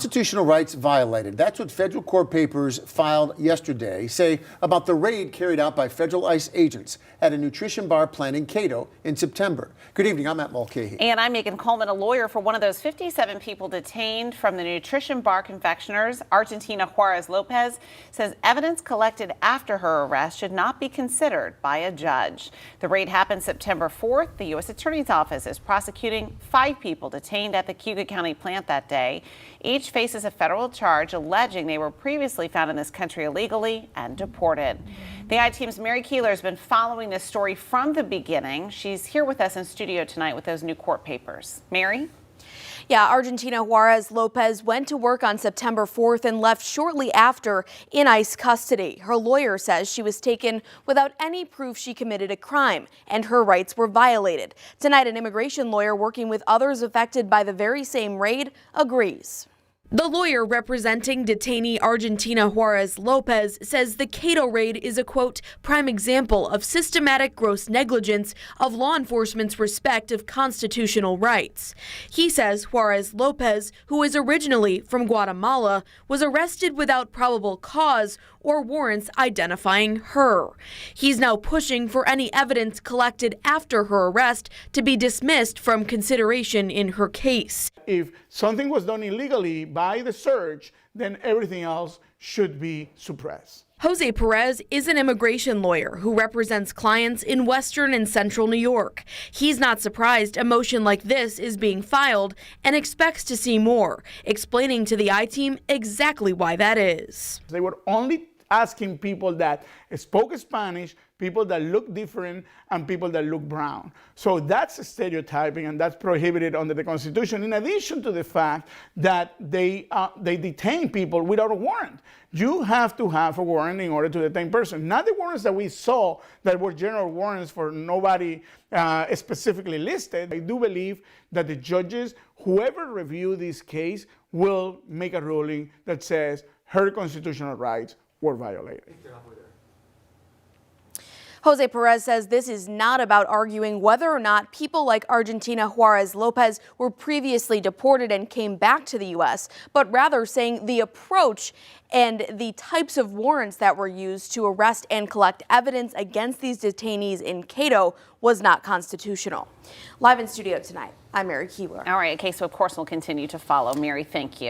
Constitutional rights violated. That's what federal court papers filed yesterday say about the raid carried out by federal ICE agents at a nutrition bar plant in Cato in September. Good evening, I'm Matt Mulcahy. And I'm Megan Coleman, a lawyer for one of those 57 people detained from the Nutrition Bar Confectioners. Argentina Juarez-Lopez says evidence collected after her arrest should not be considered by a judge. The raid happened September 4th. The U.S. Attorney's Office is prosecuting 5 people detained at the Cuyahoga County plant that day. Each faces a federal charge alleging they were previously found in this country illegally and deported. The I-Team's Mary Keeler has been following this story from the beginning. She's here with us in studio tonight with those new court papers. Mary? Yeah, Argentina Juarez-Lopez went to work on September 4th and left shortly after in ICE custody. Her lawyer says she was taken without any proof she committed a crime and her rights were violated. Tonight, an immigration lawyer working with others affected by the very same raid agrees. The lawyer representing detainee Argentina Juarez-Lopez says the Cato raid is a, quote, prime example of systematic gross negligence of law enforcement's respect of constitutional rights. He says Juarez-Lopez, who is originally from Guatemala, was arrested without probable cause or warrants identifying her. He's now pushing for any evidence collected after her arrest to be dismissed from consideration in her case. If something was done illegally by the search, then everything else should be suppressed. Jose Perez is an immigration lawyer who represents clients in Western and Central New York. He's not surprised a motion like this is being filed and expects to see more, explaining to the I-Team exactly why that is. They were only asking people that spoke Spanish, people that look different, and people that look brown. So that's stereotyping, and that's prohibited under the Constitution, in addition to the fact that they detain people without a warrant. You have to have a warrant in order to detain a person. Not the warrants that we saw that were general warrants for nobody specifically listed. I do believe that the judges, whoever review this case, will make a ruling that says her constitutional rights were violated. Jose Perez says this is not about arguing whether or not people like Argentina Juarez-Lopez were previously deported and came back to the U.S., but rather saying the approach and the types of warrants that were used to arrest and collect evidence against these detainees in Cato was not constitutional. Live in studio tonight, I'm Mary Keeler. All right, a case, of course, will continue to follow. Mary, thank you.